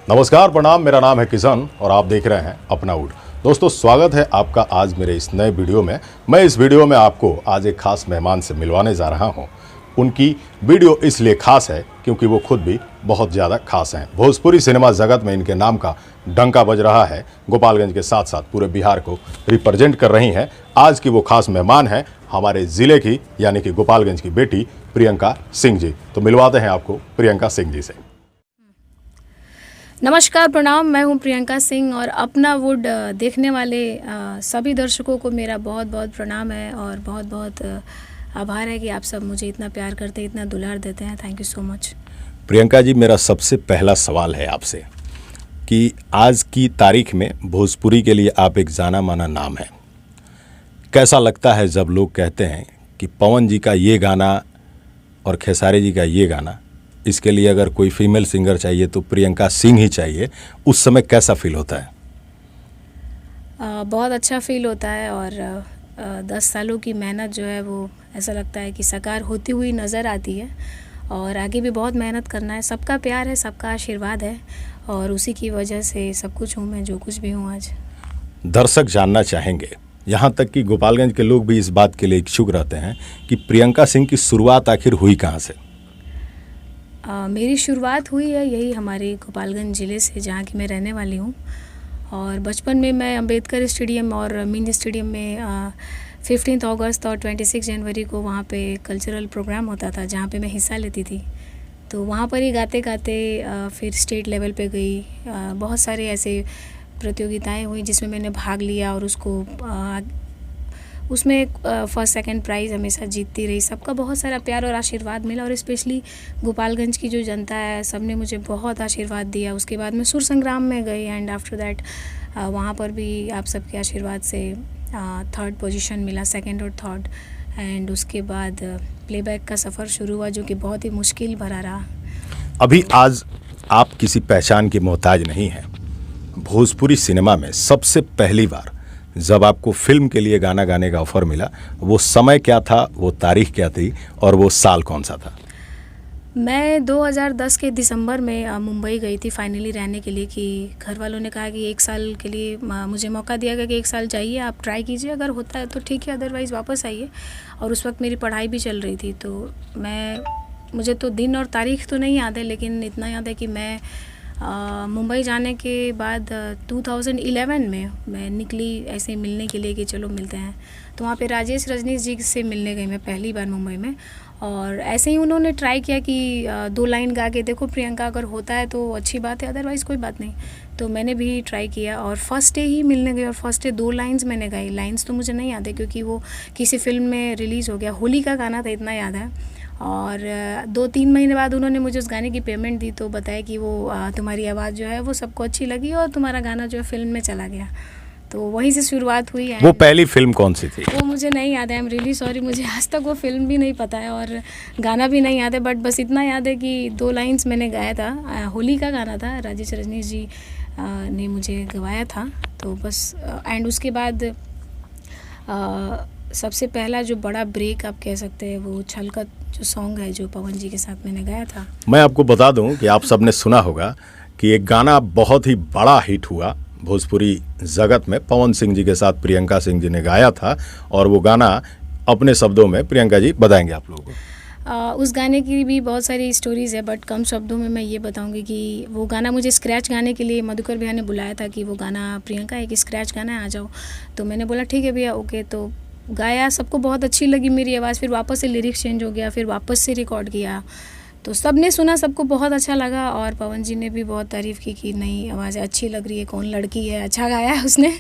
नमस्कार, प्रणाम। मेरा नाम है किशन और आप देख रहे हैं अपना वुड। दोस्तों, स्वागत है आपका आज मेरे इस नए वीडियो में। मैं इस वीडियो में आपको आज एक खास मेहमान से मिलवाने जा रहा हूं। उनकी वीडियो इसलिए खास है क्योंकि वो खुद भी बहुत ज़्यादा खास हैं। भोजपुरी सिनेमा जगत में इनके नाम का डंका बज रहा है। गोपालगंज के साथ साथ पूरे बिहार को रिप्रेजेंट कर रही हैं। आज की वो खास मेहमान हैं हमारे ज़िले की, यानी कि गोपालगंज की बेटी प्रियंका सिंह जी। तो मिलवाते हैं आपको प्रियंका सिंह जी से। नमस्कार, प्रणाम। मैं हूं प्रियंका सिंह और अपना वुड देखने वाले सभी दर्शकों को मेरा बहुत बहुत प्रणाम है और बहुत बहुत आभार है कि आप सब मुझे इतना प्यार करते हैं, इतना दुलार देते हैं। Thank you so much. Priyanka ji, मेरा सबसे पहला सवाल है आपसे कि आज की तारीख में भोजपुरी के लिए आप एक जाना माना नाम है। कैसा लगता है जब लोग कहते हैं कि पवन जी का ये गाना और खेसारी जी का ये गाना, इसके लिए अगर कोई फीमेल सिंगर चाहिए तो प्रियंका सिंह ही चाहिए, उस समय कैसा फील होता है? बहुत अच्छा फील होता है और 10 सालों की मेहनत जो है वो ऐसा लगता है कि साकार होती हुई नज़र आती है। और आगे भी बहुत मेहनत करना है। सबका प्यार है, सबका आशीर्वाद है और उसी की वजह से सब कुछ हूँ मैं, जो कुछ भी हूँ आज। दर्शक जानना चाहेंगे, यहाँ तक कि गोपालगंज के लोग भी इस बात के लिए इच्छुक रहते हैं कि प्रियंका सिंह की शुरुआत आखिर हुई कहाँ से? मेरी शुरुआत हुई है यही हमारे गोपालगंज ज़िले से, जहाँ की मैं रहने वाली हूँ। और बचपन में मैं अंबेडकर स्टेडियम और मिनी स्टेडियम में 15 अगस्त और 26 जनवरी को वहाँ पे कल्चरल प्रोग्राम होता था, जहाँ पे मैं हिस्सा लेती थी। तो वहाँ पर ही गाते गाते फिर स्टेट लेवल पे गई। बहुत सारे ऐसे प्रतियोगिताएं हुई जिसमें मैंने भाग लिया और उसमें फर्स्ट सेकंड प्राइज़ हमेशा जीतती रही। सबका बहुत सारा प्यार और आशीर्वाद मिला और स्पेशली गोपालगंज की जो जनता है, सब ने मुझे बहुत आशीर्वाद दिया। उसके बाद मैं सुर संग्राम में गई एंड आफ्टर दैट वहाँ पर भी आप सबके आशीर्वाद से 3rd पोजीशन मिला, 2nd और 3rd। एंड उसके बाद प्लेबैक का सफ़र शुरू हुआ, जो कि बहुत ही मुश्किल भरा रहा। अभी आज आप किसी पहचान की मोहताज नहीं हैं। भोजपुरी सिनेमा में सबसे पहली बार जब आपको फिल्म के लिए गाना गाने का ऑफर मिला, वो समय क्या था, वो तारीख क्या थी और वो साल कौन सा था? मैं 2010 के दिसंबर में मुंबई गई थी फाइनली रहने के लिए, कि घर वालों ने कहा कि 1 साल के लिए मुझे मौका दिया गया कि 1 साल जाइए, आप ट्राई कीजिए, अगर होता है तो ठीक है, अदरवाइज़ वापस आइए। और उस वक्त मेरी पढ़ाई भी चल रही थी। तो मुझे तो दिन और तारीख तो नहीं याद है, लेकिन इतना याद है कि मैं मुंबई जाने के बाद 2011 में मैं निकली ऐसे ही मिलने के लिए कि चलो मिलते हैं। तो वहाँ पे राजेश रजनीश जी से मिलने गई मैं पहली बार मुंबई में। और ऐसे ही उन्होंने ट्राई किया कि 2 लाइन गा के देखो प्रियंका, अगर होता है तो अच्छी बात है, अदरवाइज़ कोई बात नहीं। तो मैंने भी ट्राई किया और फर्स्ट डे ही मिलने गई और फर्स्ट डे 2 लाइन्स मैंने गाई। लाइन्स तो मुझे नहीं याद है क्योंकि वो किसी फिल्म में रिलीज़ हो गया, होली का गाना था, इतना याद है। और 2-3 महीने बाद उन्होंने मुझे उस गाने की पेमेंट दी, तो बताया कि वो तुम्हारी आवाज़ जो है वो सबको अच्छी लगी और तुम्हारा गाना जो है फिल्म में चला गया। तो वहीं से शुरुआत हुई है। वो पहली फिल्म कौन सी थी? वो मुझे नहीं याद है, आई एम रियली सॉरी, मुझे आज तक वो फिल्म भी नहीं पता है और गाना भी नहीं याद है। बट बस इतना याद है कि 2 लाइन्स मैंने गाया था, होली का गाना था, राजेश रजनीश जी ने मुझे गवाया था। तो बस एंड उसके बाद सबसे पहला जो बड़ा ब्रेक आप कह सकते हैं, वो छलकत जो सॉन्ग है जो पवन जी के साथ मैंने गाया था। मैं आपको बता दूं कि आप सबने सुना होगा कि एक गाना बहुत ही बड़ा हिट हुआ भोजपुरी जगत में, पवन सिंह जी के साथ प्रियंका सिंह जी ने गाया था। और वो गाना अपने शब्दों में प्रियंका जी बताएंगे आप लोगों को। उस गाने की भी बहुत सारी स्टोरीज़ है, बट कम शब्दों में मैं ये बताऊंगी कि वो गाना मुझे स्क्रैच गाने के लिए मधुकर भैया ने बुलाया था कि वो गाना प्रियंका एक स्क्रैच गाना है, आ जाओ। तो मैंने बोला ठीक है भैया, ओके। तो गाया, सबको बहुत अच्छी लगी मेरी आवाज़। फिर वापस से लिरिक्स चेंज हो गया, फिर वापस से रिकॉर्ड किया, तो सब ने सुना, सबको बहुत अच्छा लगा। और पवन जी ने भी बहुत तारीफ़ की कि नहीं, आवाज़ अच्छी लग रही है, कौन लड़की है, अच्छा गाया है उसने।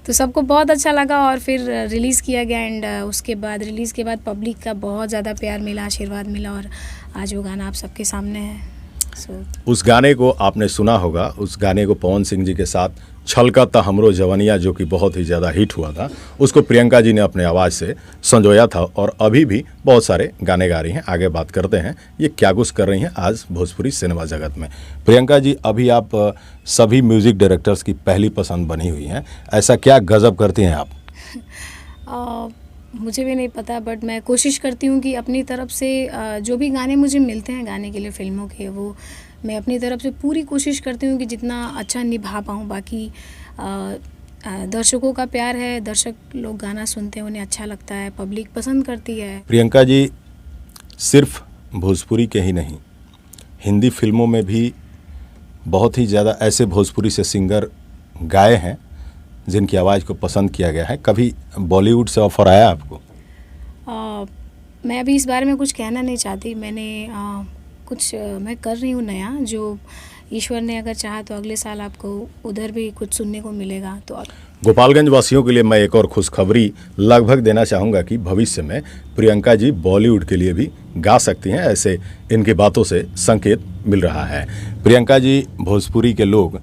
तो सबको बहुत अच्छा लगा और फिर रिलीज़ किया गया। एंड उसके बाद रिलीज़ के बाद पब्लिक का बहुत ज़्यादा प्यार मिला, आशीर्वाद मिला और आज वो गाना आप सबके सामने है। उस गाने को आपने सुना होगा, उस गाने को पवन सिंह जी के साथ छलकता हमरो जवनिया, जो कि बहुत ही ज़्यादा हिट हुआ था, उसको प्रियंका जी ने अपने आवाज़ से संजोया था और अभी भी बहुत सारे गाने गा रही हैं। आगे बात करते हैं ये क्या कुछ कर रही हैं आज भोजपुरी सिनेमा जगत में। प्रियंका जी, अभी आप सभी म्यूज़िक डायरेक्टर्स की पहली पसंद बनी हुई हैं, ऐसा क्या गज़ब करती हैं आप? मुझे भी नहीं पता, बट मैं कोशिश करती हूँ कि अपनी तरफ से जो भी गाने मुझे मिलते हैं गाने के लिए फिल्मों के, वो मैं अपनी तरफ से पूरी कोशिश करती हूँ कि जितना अच्छा निभा पाऊँ। बाकी दर्शकों का प्यार है, दर्शक लोग गाना सुनते हैं, उन्हें अच्छा लगता है, पब्लिक पसंद करती है। प्रियंका जी सिर्फ भोजपुरी के ही नहीं, हिंदी फिल्मों में भी बहुत ही ज़्यादा ऐसे भोजपुरी से सिंगर गाए हैं जिनकी आवाज़ को पसंद किया गया है। कभी बॉलीवुड से ऑफ़र आया आपको? मैं अभी इस बारे में कुछ कहना नहीं चाहती। मैं कर रही हूँ नया, जो ईश्वर ने अगर चाहा तो अगले साल आपको उधर भी कुछ सुनने को मिलेगा। तो गोपालगंज वासियों के लिए मैं एक और खुशखबरी लगभग देना चाहूँगा कि भविष्य में प्रियंका जी बॉलीवुड के लिए भी गा सकती हैं, ऐसे इनकी बातों से संकेत मिल रहा है। प्रियंका जी, भोजपुरी के लोग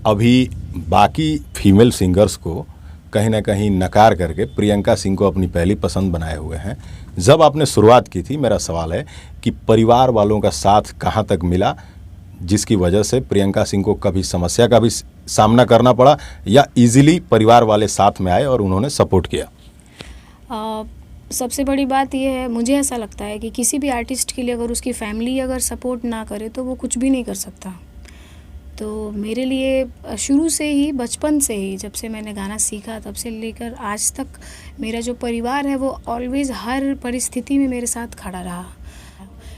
अभी बाकी फीमेल सिंगर्स को कहीं ना कहीं नकार करके प्रियंका सिंह को अपनी पहली पसंद बनाए हुए हैं। जब आपने शुरुआत की थी, मेरा सवाल है कि परिवार वालों का साथ कहाँ तक मिला, जिसकी वजह से प्रियंका सिंह को कभी समस्या का भी सामना करना पड़ा, या इजीली परिवार वाले साथ में आए और उन्होंने सपोर्ट किया? सबसे बड़ी बात यह है, मुझे ऐसा लगता है कि किसी भी आर्टिस्ट के लिए अगर उसकी फैमिली अगर सपोर्ट ना करे तो वो कुछ भी नहीं कर सकता। तो मेरे लिए शुरू से ही, बचपन से ही, जब से मैंने गाना सीखा तब से लेकर आज तक मेरा जो परिवार है वो ऑलवेज़ हर परिस्थिति में मेरे साथ खड़ा रहा।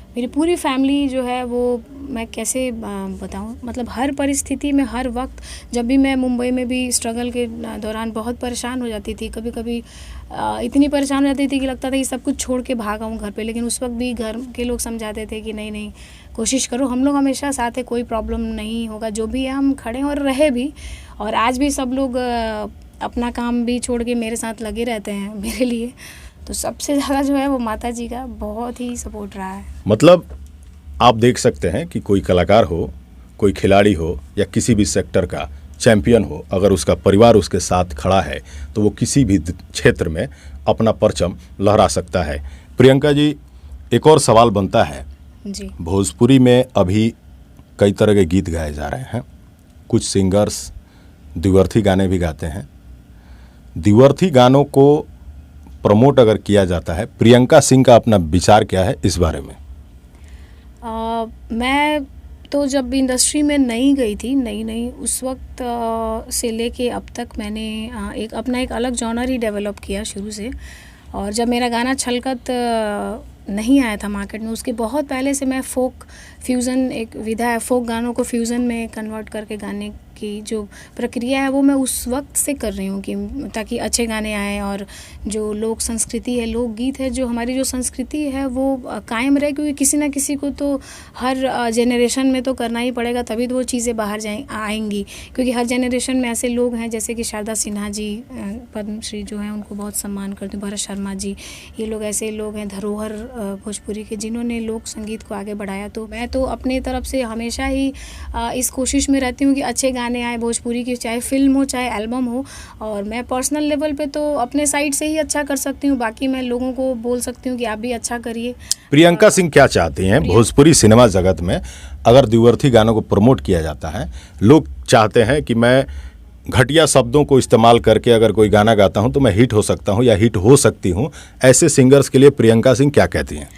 मेरी पूरी फैमिली जो है वो, मैं कैसे बताऊं, मतलब हर परिस्थिति में, हर वक्त, जब भी मैं मुंबई में भी स्ट्रगल के दौरान बहुत परेशान हो जाती थी, कभी कभी इतनी परेशान हो जाती थी कि लगता था कि सब कुछ छोड़ के भाग आऊँ घर पे, लेकिन उस वक्त भी घर के लोग समझाते थे कि नहीं नहीं, कोशिश करो, हम लोग हमेशा साथ है, कोई प्रॉब्लम नहीं होगा, जो भी है हम खड़े हैं, और रहे भी। और आज भी सब लोग अपना काम भी छोड़ के मेरे साथ लगे रहते हैं मेरे लिए। तो सबसे ज़्यादा जो है वो माता जी का बहुत ही सपोर्ट रहा है। मतलब आप देख सकते हैं कि कोई कलाकार हो, कोई खिलाड़ी हो, या किसी भी सेक्टर का चैंपियन हो, अगर उसका परिवार उसके साथ खड़ा है तो वो किसी भी क्षेत्र में अपना परचम लहरा सकता है। प्रियंका जी, एक और सवाल बनता है जी, भोजपुरी में अभी कई तरह के गीत गाए जा रहे हैं, कुछ सिंगर्स द्विअर्थी गाने भी गाते हैं। द्विअर्थी गानों को प्रमोट अगर किया जाता है, प्रियंका सिंह का अपना विचार क्या है इस बारे में? मैं तो जब इंडस्ट्री में नहीं गई थी, नई उस वक्त से लेके अब तक मैंने अपना एक अलग जॉनर ही डेवलप किया शुरू से। और जब मेरा गाना छलकत नहीं आया था मार्केट में, उसके बहुत पहले से मैं फोक फ्यूज़न, एक विधा है, फोक गानों को फ्यूज़न में कन्वर्ट करके गाने की जो प्रक्रिया है वो मैं उस वक्त से कर रही हूँ, कि ताकि अच्छे गाने आएँ और जो लोक संस्कृति है, लोक गीत है, जो हमारी जो संस्कृति है वो कायम रहे। क्योंकि किसी ना किसी को तो हर जेनरेशन में तो करना ही पड़ेगा, तभी तो वो चीज़ें बाहर आएंगी। क्योंकि हर जेनरेशन में ऐसे लोग हैं, जैसे कि शारदा सिन्हा जी, पद्मश्री जो हैं, उनको बहुत सम्मान करती हूँ, भरत शर्मा जी, ये लोग ऐसे लोग हैं धरोहर भोजपुरी के, जिन्होंने लोक संगीत को आगे बढ़ाया। तो मैं तो अपने तरफ से हमेशा ही इस कोशिश में रहती हूँ कि अच्छे गाने आए भोजपुरी की, चाहे फिल्म हो चाहे एल्बम हो। और मैं पर्सनल लेवल पे तो अपने साइड से ही अच्छा कर सकती हूँ, बाकी मैं लोगों को बोल सकती हूँ कि आप भी अच्छा करिए। प्रियंका सिंह क्या चाहती हैं भोजपुरी सिनेमा जगत में? अगर द्विअर्थी गानों को प्रमोट किया जाता है, लोग चाहते हैं कि मैं घटिया शब्दों को इस्तेमाल करके अगर कोई गाना गाता हूं तो मैं हिट हो सकता हूं या हिट हो सकती हूं, ऐसे सिंगर्स के लिए प्रियंका सिंह क्या कहती हैं?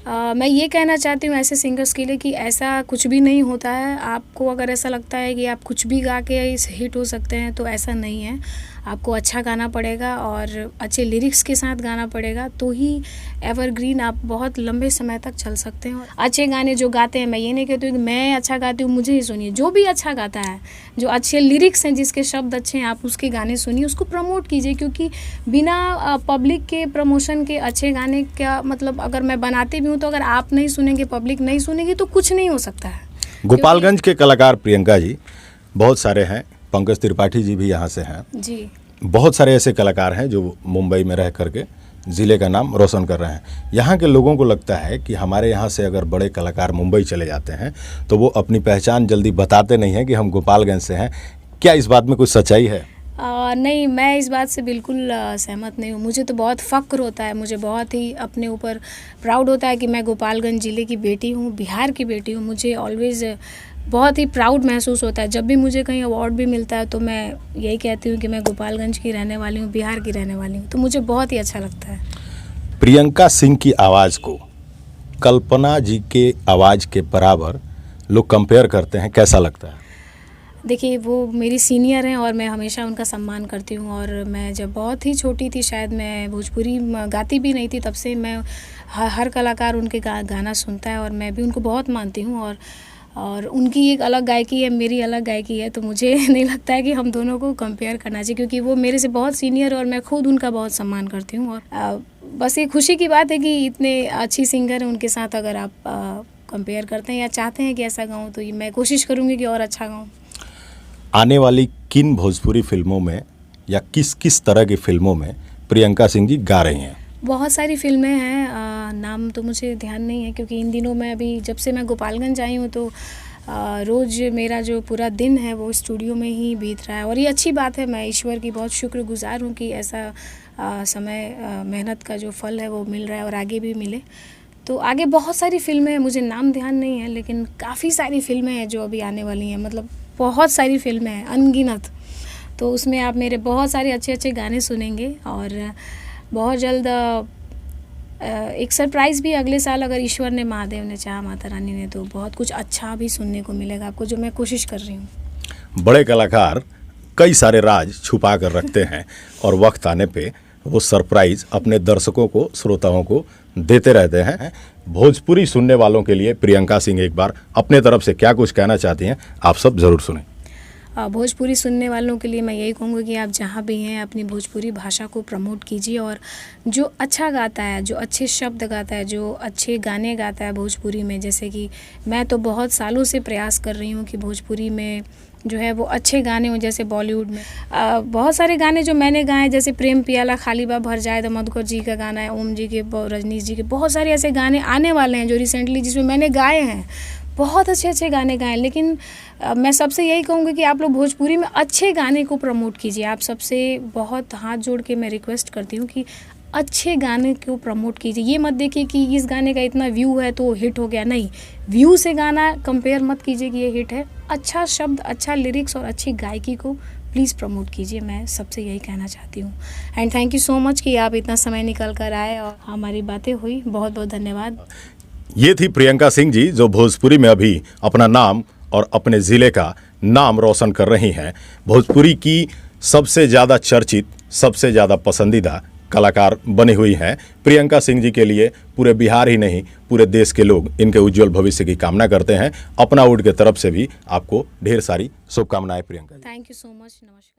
मैं ये कहना चाहती हूँ ऐसे सिंगर्स के लिए कि ऐसा कुछ भी नहीं होता है। आपको अगर ऐसा लगता है कि आप कुछ भी गा के इस हिट हो सकते हैं, तो ऐसा नहीं है। आपको अच्छा गाना पड़ेगा और अच्छे लिरिक्स के साथ गाना पड़ेगा, तो ही एवरग्रीन आप बहुत लंबे समय तक चल सकते हैं। अच्छे गाने जो गाते हैं, मैं ये नहीं कहती हूँ कि मैं अच्छा गाती हूँ मुझे ही सुनिए, जो भी अच्छा गाता है, जो अच्छे लिरिक्स हैं, जिसके शब्द अच्छे हैं, आप उसके गाने सुनिए, उसको प्रमोट कीजिए। क्योंकि बिना पब्लिक के प्रमोशन के अच्छे गाने का मतलब, अगर मैं बनाती भी हूँ तो अगर आप नहीं सुनेंगे, पब्लिक नहीं सुनेगी, तो कुछ नहीं हो सकता है। गोपालगंज के कलाकार प्रियंका जी बहुत सारे हैं, पंकज त्रिपाठी जी भी यहाँ से हैं जी। बहुत सारे ऐसे कलाकार हैं जो मुंबई में रह करके ज़िले का नाम रोशन कर रहे हैं। यहाँ के लोगों को लगता है कि हमारे यहाँ से अगर बड़े कलाकार मुंबई चले जाते हैं तो वो अपनी पहचान जल्दी बताते नहीं हैं कि हम गोपालगंज से हैं। क्या इस बात में कुछ सच्चाई है? नहीं, मैं इस बात से बिल्कुल सहमत नहीं हूँ। मुझे तो बहुत फ़ख्र होता है, मुझे बहुत ही अपने ऊपर प्राउड होता है कि मैं गोपालगंज ज़िले की बेटी हूँ, बिहार की बेटी हूँ। मुझे ऑलवेज़ बहुत ही प्राउड महसूस होता है। जब भी मुझे कहीं अवार्ड भी मिलता है तो मैं यही कहती हूँ कि मैं गोपालगंज की रहने वाली हूँ, बिहार की रहने वाली हूँ, तो मुझे बहुत ही अच्छा लगता है। प्रियंका सिंह की आवाज़ को कल्पना जी के आवाज़ के बराबर लोग कंपेयर करते हैं, कैसा लगता है? देखिए, वो मेरी सीनियर हैं और मैं हमेशा उनका सम्मान करती हूँ। और मैं जब बहुत ही छोटी थी, शायद मैं भोजपुरी गाती भी नहीं थी, तब से मैं हर कलाकार उनके गाना सुनता है और मैं भी उनको बहुत मानती हूँ। और उनकी एक अलग गायकी है, मेरी अलग गायकी है, तो मुझे नहीं लगता है कि हम दोनों को कंपेयर करना चाहिए, क्योंकि वो मेरे से बहुत सीनियर और मैं खुद उनका बहुत सम्मान करती हूँ। और बस ये खुशी की बात है कि इतने अच्छी सिंगर हैं, उनके साथ अगर आप कंपेयर करते हैं या चाहते हैं कि ऐसा गाऊँ, तो मैं कोशिश करूँगी कि और अच्छा गाऊँ। आने वाली किन भोजपुरी फिल्मों में या किस किस तरह की फिल्मों में प्रियंका सिंह जी गा रही हैं? बहुत सारी फिल्में हैं, नाम तो मुझे ध्यान नहीं है, क्योंकि इन दिनों मैं अभी जब से मैं गोपालगंज आई हूँ तो रोज़ मेरा जो पूरा दिन है वो स्टूडियो में ही बीत रहा है। और ये अच्छी बात है, मैं ईश्वर की बहुत शुक्रगुजार हूँ कि ऐसा समय मेहनत का जो फल है वो मिल रहा है और आगे भी मिले। तो आगे बहुत सारी फिल्में हैं, मुझे नाम ध्यान नहीं है, लेकिन काफ़ी सारी फिल्में हैं जो अभी आने वाली हैं, मतलब बहुत सारी फिल्में हैं, अनगिनत। तो उसमें आप मेरे बहुत सारे अच्छे अच्छे गाने सुनेंगे और बहुत जल्द एक सरप्राइज़ भी अगले साल, अगर ईश्वर ने, महादेव ने चाहा, माता रानी ने, तो बहुत कुछ अच्छा भी सुनने को मिलेगा आपको, जो मैं कोशिश कर रही हूँ। बड़े कलाकार कई सारे राज छुपा कर रखते हैं और वक्त आने पे वो सरप्राइज़ अपने दर्शकों को, श्रोताओं को देते रहते हैं। भोजपुरी सुनने वालों के लिए प्रियंका सिंह एक बार अपने तरफ से क्या कुछ कहना चाहती हैं, आप सब ज़रूर सुनें। भोजपुरी सुनने वालों के लिए मैं यही कहूँगी कि आप जहाँ भी हैं अपनी भोजपुरी भाषा को प्रमोट कीजिए। और जो अच्छा गाता है, जो अच्छे शब्द गाता है, जो अच्छे गाने गाता है भोजपुरी में, जैसे कि मैं तो बहुत सालों से प्रयास कर रही हूँ कि भोजपुरी में जो है वो अच्छे गाने हों। जैसे बॉलीवुड में बहुत सारे गाने जो मैंने गाए, जैसे प्रेम पियाला खाली बा भर जाए, तो मधुकर जी का गाना है, ओम जी के, रजनीश जी के, बहुत सारे ऐसे गाने आने वाले हैं जो रिसेंटली जिसमें मैंने गाए हैं, बहुत अच्छे अच्छे गाने गाए। लेकिन मैं सबसे यही कहूँगी कि आप लोग भोजपुरी में अच्छे गाने को प्रमोट कीजिए। आप सबसे बहुत हाथ जोड़ के मैं रिक्वेस्ट करती हूँ कि अच्छे गाने को प्रमोट कीजिए। ये मत देखिए कि इस गाने का इतना व्यू है तो हिट हो गया, नहीं, व्यू से गाना कंपेयर मत कीजिए कि ये हिट है। अच्छा शब्द, अच्छा लिरिक्स और अच्छी गायकी को प्लीज़ प्रमोट कीजिए, मैं सबसे यही कहना चाहती हूँ। And thank you so much कि आप इतना समय निकल कर आए और हमारी बातें हुई। बहुत बहुत धन्यवाद। ये थी प्रियंका सिंह जी, जो भोजपुरी में अभी अपना नाम और अपने ज़िले का नाम रोशन कर रही हैं। भोजपुरी की सबसे ज़्यादा चर्चित, सबसे ज़्यादा पसंदीदा कलाकार बनी हुई हैं। प्रियंका सिंह जी के लिए पूरे बिहार ही नहीं, पूरे देश के लोग इनके उज्जवल भविष्य की कामना करते हैं। अपना वुड के तरफ से भी आपको ढेर सारी शुभकामनाएं Priyanka ji. Thank you so much. नमस्कार।